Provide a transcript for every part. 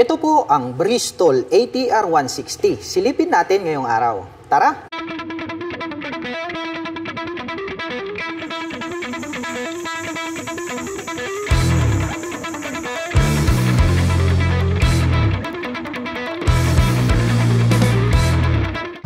Ito po ang Bristol ATR 160. Silipin natin ngayong araw. Tara!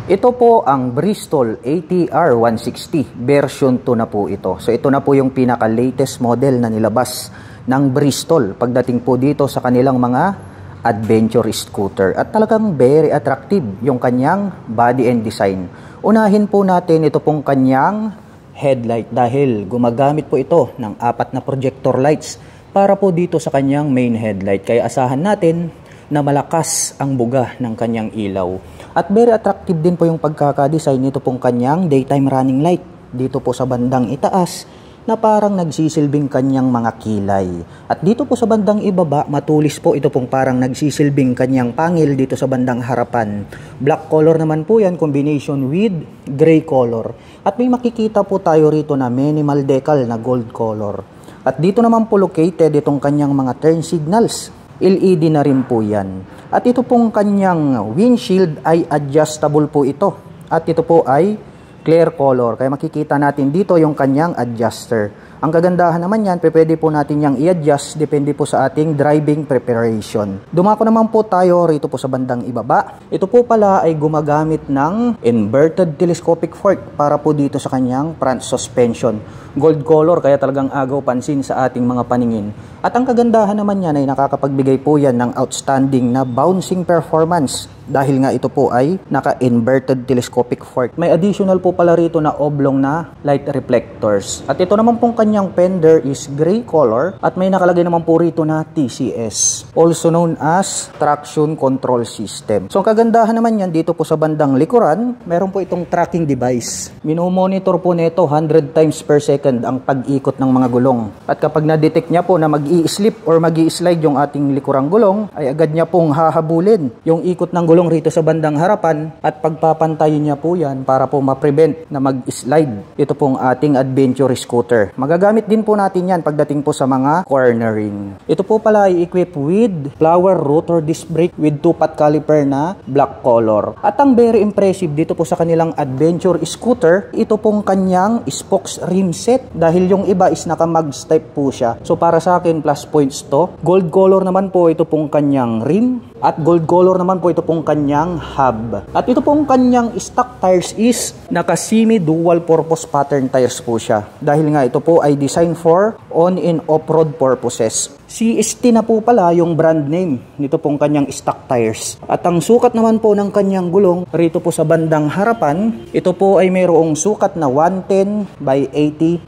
Ito po ang Bristol ATR 160. Version 2 na po ito. So ito na po yung pinaka-latest model na nilabas ng Bristol pagdating po dito sa kanilang mga adventure scooter. At talagang very attractive yung kanyang body and design. Unahin po natin ito pong kanyang headlight dahil gumagamit po ito ng 4 na projector lights para po dito sa kanyang main headlight. Kaya asahan natin na malakas ang buga ng kanyang ilaw. At very attractive din po yung pagkakadesign nito pong kanyang daytime running light dito po sa bandang itaas na parang nagsisilbing kanyang mga kilay. At dito po sa bandang ibaba, matulis po ito pong parang nagsisilbing kanyang pangil dito sa bandang harapan. Black color naman po yan, combination with gray color. At may makikita po tayo rito na minimal decal na gold color. At dito naman po located itong kanyang mga turn signals. LED na rin po yan. At ito pong kanyang windshield ay adjustable po ito. At ito po ay clear color. Kaya makikita natin dito yung kanyang adjuster. Ang kagandahan naman yan, pwede po natin yang i-adjust depende po sa ating driving preparation. Dumako naman po tayo rito po sa bandang ibaba. Ito po pala ay gumagamit ng inverted telescopic fork para po dito sa kanyang front suspension. Gold color kaya talagang agaw pansin sa ating mga paningin. At ang kagandahan naman yan ay nakakapagbigay po yan ng outstanding na bouncing performance dahil nga ito po ay naka-inverted telescopic fork. May additional po pala rito na oblong na light reflectors. At ito naman pong kanyang fender is gray color at may nakalagay naman po rito na TCS, also known as traction control system. So ang kagandahan naman yan dito po sa bandang likuran, meron po itong tracking device. Minomonitor po nito 100 times per second ang pag-ikot ng mga gulong. At kapag na-detect niya po na mag-i-slip or mag-i-slide yung ating likurang gulong, ay agad niya pong hahabulin yung ikot ng gulong rito sa bandang harapan at pagpapantayin niya po yan para po ma-prevent na mag-slide ito pong ating adventure scooter. Magagamit din po natin yan pagdating po sa mga cornering. Ito po pala ay equipped with flower rotor disc brake with 2-pot caliper na black color. At ang very impressive dito po sa kanilang adventure scooter, ito pong kanyang spokes rim set dahil yung iba is naka-mags type po siya. So para sa akin plus points to. Gold color naman po ito pong kanyang rim at gold color naman po ito pong kanyang hub. At ito pong kanyang stock tires is naka-semi dual purpose pattern tires po siya. Dahil nga ito po ay designed for on and off-road purposes. CST na po pala yung brand name nito pong kanyang stock tires. At ang sukat naman po ng kanyang gulong rito po sa bandang harapan, ito po ay mayroong sukat na 110 by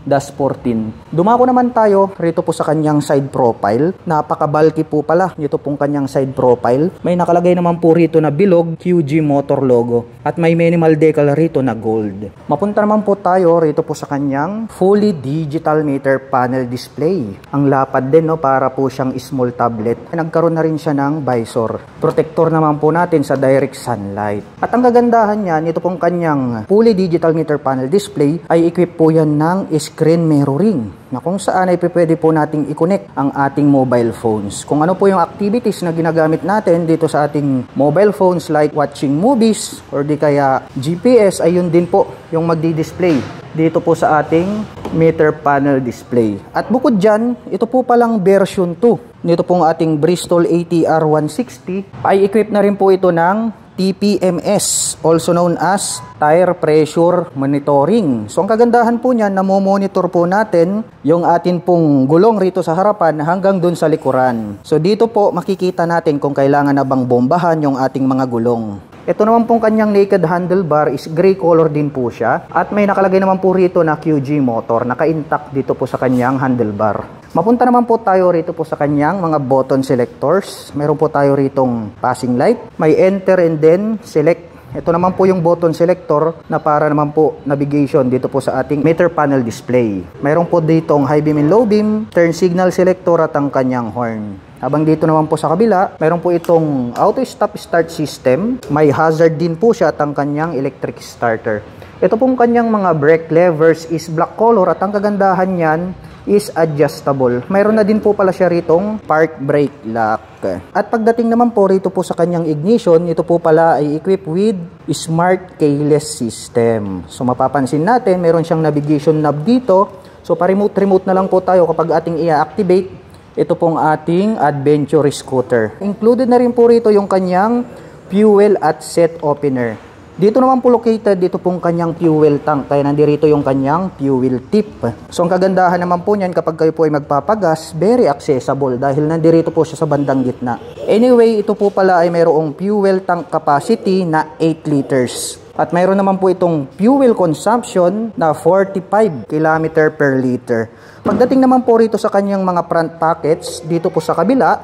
80-14. Dumako naman tayo rito po sa kanyang side profile. Napaka-bulky po pala nito pong kanyang side profile. May nakalagay naman po rito na bilog QG Motor logo at may minimal decal rito na gold. Mapunta naman po tayo rito po sa kanyang fully digital meter panel display. Ang lapad din no, para po siyang small tablet. Nagkaroon na rin siya ng visor. Protector naman po natin sa direct sunlight. At ang kagandahan niyan, ito pong kanyang fully digital meter panel display ay equip po yan ng screen mirroring na kung saan ay pwede po nating i-connect ang ating mobile phones. Kung ano po yung activities na ginagamit natin dito sa ating mobile phones like watching movies or di kaya GPS, ay yun din po yung magdi-display dito po sa ating meter panel display. At bukod dyan, ito po palang version 2 nito pong ating Bristol ATR 160 ay equipped na rin po ito ng TPMS, also known as Tire Pressure Monitoring. So ang kagandahan po niyan, namomonitor po natin yung atin pong gulong rito sa harapan hanggang dun sa likuran. So dito po makikita natin kung kailangan na bang bombahan yung ating mga gulong. Ito naman pong kanyang naked handlebar is gray color din po siya. At may nakalagay naman po rito na QG motor. Naka-intact dito po sa kanyang handlebar. Mapunta naman po tayo rito po sa kanyang mga button selectors. Meron po tayo ritong passing light. May enter and then select. Ito naman po yung button selector na para naman po navigation dito po sa ating meter panel display. Mayroon po ditong high beam and low beam, turn signal selector at ang kanyang horn. Habang dito naman po sa kabila, mayroon po itong auto stop start system. May hazard din po siya at ang kanyang electric starter. Ito pong kanyang mga brake levers is black color at ang kagandahan niyan is adjustable. Mayroon na din po pala siya ritong park brake lock. At pagdating naman po rito po sa kanyang ignition, ito po pala ay equipped with smart keyless system. So mapapansin natin, meron siyang navigation knob dito. So pa-remote na lang po tayo kapag ating i-activate ito pong ating adventure scooter. Included na rin po rito yung kanyang fuel at set opener. Dito naman po located, dito pong kanyang fuel tank. Kaya nandirito yung kanyang fuel tip. So ang kagandahan naman po niyan kapag kayo po ay magpapagas, very accessible dahil nandirito po siya sa bandang gitna. Anyway, ito po pala ay mayroong fuel tank capacity na 8 liters. At mayroon naman po itong fuel consumption na 45 km per liter. Pagdating naman po rito sa kanyang mga front pockets, dito po sa kabila,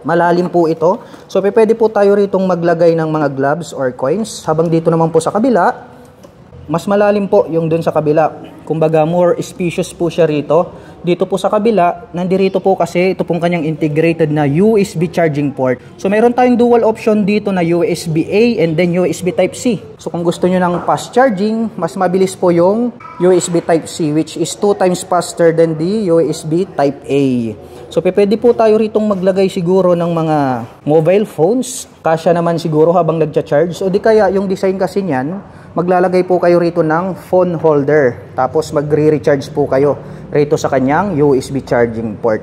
malalim po ito. So, pwede po tayo ritong maglagay ng mga gloves or coins. Habang dito naman po sa kabila, mas malalim po yung dun sa kabila. Kumbaga, more spacious po siya rito. Dito po sa kabila, nandirito po kasi ito pong kanyang integrated na USB charging port. So, meron tayong dual option dito na USB-A and then USB Type-C. So, kung gusto nyo ng fast charging, mas mabilis po yung USB Type-C, which is 2 times faster than the USB Type-A. So, pwede po tayo ritong maglagay siguro ng mga mobile phones. Kasya naman siguro habang nagcha-charge. O di kaya, yung design kasi niyan, maglalagay po kayo rito ng phone holder. Tapos, magre-recharge po kayo rito sa kanyang USB charging port.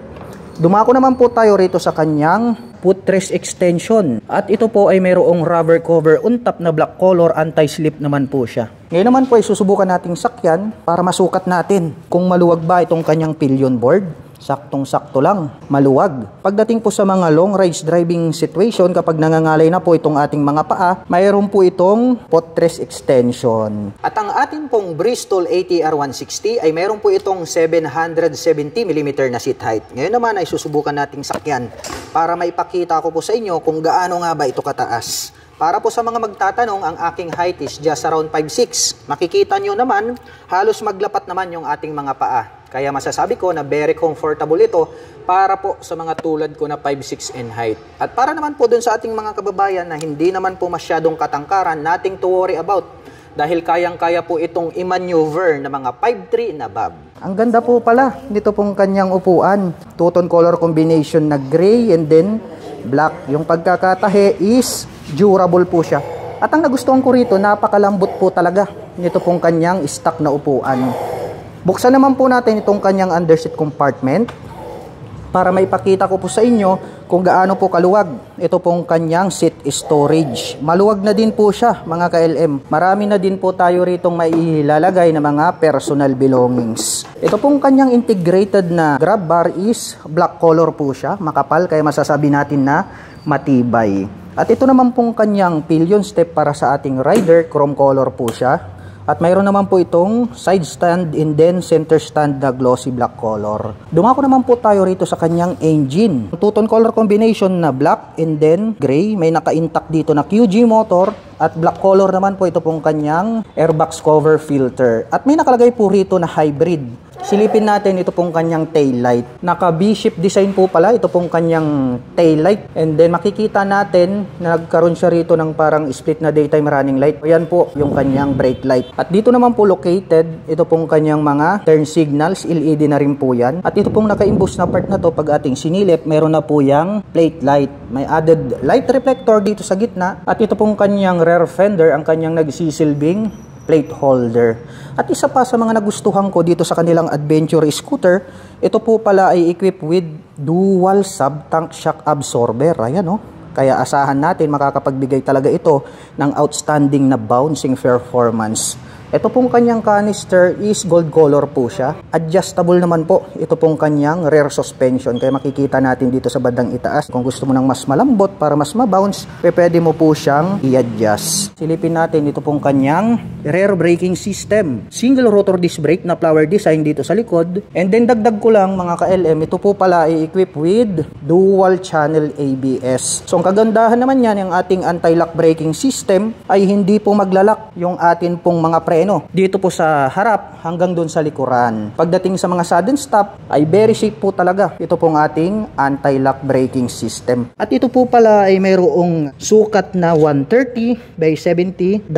Dumako naman po tayo rito sa kanyang footrest extension. At ito po ay mayroong rubber cover on top na black color, anti-slip naman po siya. Ngayon naman po ay susubukan nating sakyan para masukat natin kung maluwag ba itong kanyang pillion board. Saktong-sakto lang, maluwag. Pagdating po sa mga long range driving situation, kapag nangangalay na po itong ating mga paa, mayroon po itong footrest extension. At ang ating pong Bristol ATR 160 ay mayroon po itong 770mm na seat height. Ngayon naman ay susubukan nating sakyan para maipakita ko po sa inyo kung gaano nga ba ito kataas. Para po sa mga magtatanong, ang aking height is just around 5'6". Makikita nyo naman, halos maglapat naman yung ating mga paa. Kaya masasabi ko na very comfortable ito para po sa mga tulad ko na 5'6" in height. At para naman po dun sa ating mga kababayan na hindi naman po masyadong katangkaran, nothing to worry about. Dahil kayang-kaya po itong i-maneuver na mga 5'3" and above. Ang ganda po pala nito pong kanyang upuan. Two-tone color combination na gray and then black. Yung pagkakatahe is durable po siya. At ang nagustuhan ko rito, napakalambot po talaga nito pong kanyang stock na upuan. Buksan naman po natin itong kanyang underseat compartment para maipakita ko po sa inyo kung gaano po kaluwag ito pong kanyang seat storage. Maluwag na din po siya mga ka-LM. Marami na din po tayo ritong mailalagay na mga personal belongings. Ito pong kanyang integrated na grab bar is black color po siya. Makapal kaya masasabi natin na matibay. At ito naman pong kanyang pillion step para sa ating rider, chrome color po siya. At mayroon naman po itong side stand and then center stand na glossy black color. Dumako naman po tayo rito sa kanyang engine. Two-tone color combination na black and then gray. May naka-intact dito na QG motor. At black color naman po ito pong kanyang airbox cover filter. At may nakalagay po rito na hybrid. Silipin natin ito pong kanyang tail light. Naka B-shape design po pala ito pong kanyang tail light. And then makikita natin na nagkaroon siya rito ng parang split na daytime running light. Ayan po yung kanyang brake light. At dito naman po located ito pong kanyang mga turn signals. LED na rin po yan. At ito pong naka-imbus na part na to pag ating sinilip, meron na po yung plate light. May added light reflector dito sa gitna. At ito pong kanyang rear fender, ang kanyang nagsisilbing plate holder. At isa pa sa mga nagustuhan ko dito sa kanilang adventure scooter, ito po pala ay equipped with dual sub-tank shock absorber. Ayan o. Kaya asahan natin makakapagbigay talaga ito ng outstanding na bouncing performance. Ito pong kanyang canister is gold color po siya. Adjustable naman po ito pong kanyang rear suspension. Kaya makikita natin dito sa bandang itaas. Kung gusto mo ng mas malambot para mas mabounce, pwede mo po siyang i-adjust. Silipin natin ito pong kanyang rear braking system. Single rotor disc brake na flower design dito sa likod. And then dagdag ko lang mga ka-LM, ito po pala ay equipped with dual channel ABS. So ang kagandahan naman yan, yung ating anti-lock braking system ay hindi po maglalak yung atin pong mga freno. Dito po sa harap hanggang doon sa likuran. Pagdating sa mga sudden stop ay very safe po talaga. Ito pong ating anti-lock braking system. At ito po pala ay mayroong sukat na 130 by 70-13.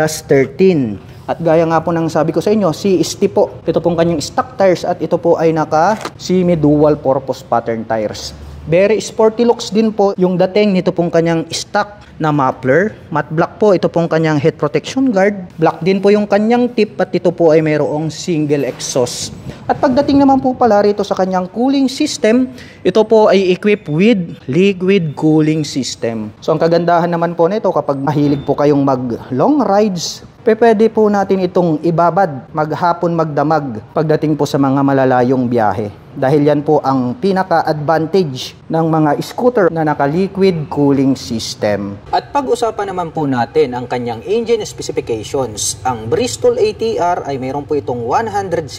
At gaya nga po ng sabi ko sa inyo, CST po. Ito pong kanyang stock tires at ito po ay naka semi-dual purpose pattern tires. Very sporty looks din po yung dating nito pong kanyang stock na muffler. Matte black po ito pong kanyang head protection guard. Black din po yung kanyang tip at ito po ay mayroong single exhaust. At pagdating naman po pala rito sa kanyang cooling system, ito po ay equipped with liquid cooling system. So ang kagandahan naman po nito kapag mahilig po kayong mag long rides, pwede po natin itong ibabad, maghapon magdamag pagdating po sa mga malalayong biyahe. Dahil yan po ang pinaka-advantage ng mga scooter na naka-liquid cooling system. At pag-usapan naman po natin ang kanyang engine specifications. Ang Bristol ATR ay mayroon po itong 160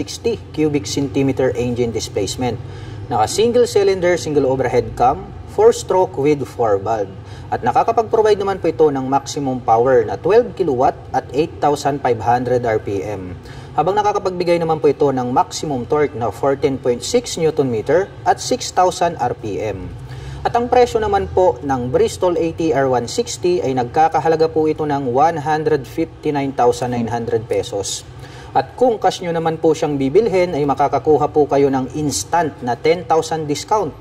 cubic centimeter engine displacement. Naka-single cylinder, single overhead cam, 4-stroke with 4 valve. At nakakapag-provide naman po ito ng maximum power na 12 kW at 8,500 RPM. Habang nakakapagbigay naman po ito ng maximum torque na 14.6 Nm at 6,000 RPM. At ang presyo naman po ng Bristol ATR 160 ay nagkakahalaga po ito ng 159,900 pesos. At kung cash nyo naman po siyang bibilhin ay makakakuha po kayo ng instant na 10,000 discount.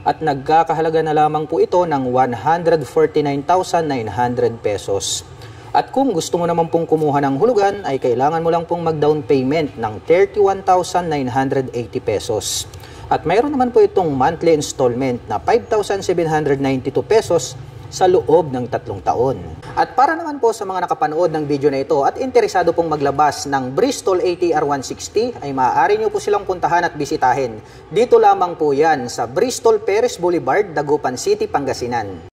At nagkakahalaga na lamang po ito ng 149,900 pesos. At kung gusto mo naman pong kumuha ng hulugan, ay kailangan mo lang pong mag-down payment ng 31,980 pesos. At mayroon naman po itong monthly installment na 5,792 pesos sa loob ng 3 taon. At para naman po sa mga nakapanood ng video na ito at interesado pong maglabas ng Bristol ATR 160, ay maaari nyo po silang puntahan at bisitahin. Dito lamang po yan sa Bristol Perez Boulevard, Dagupan City, Pangasinan.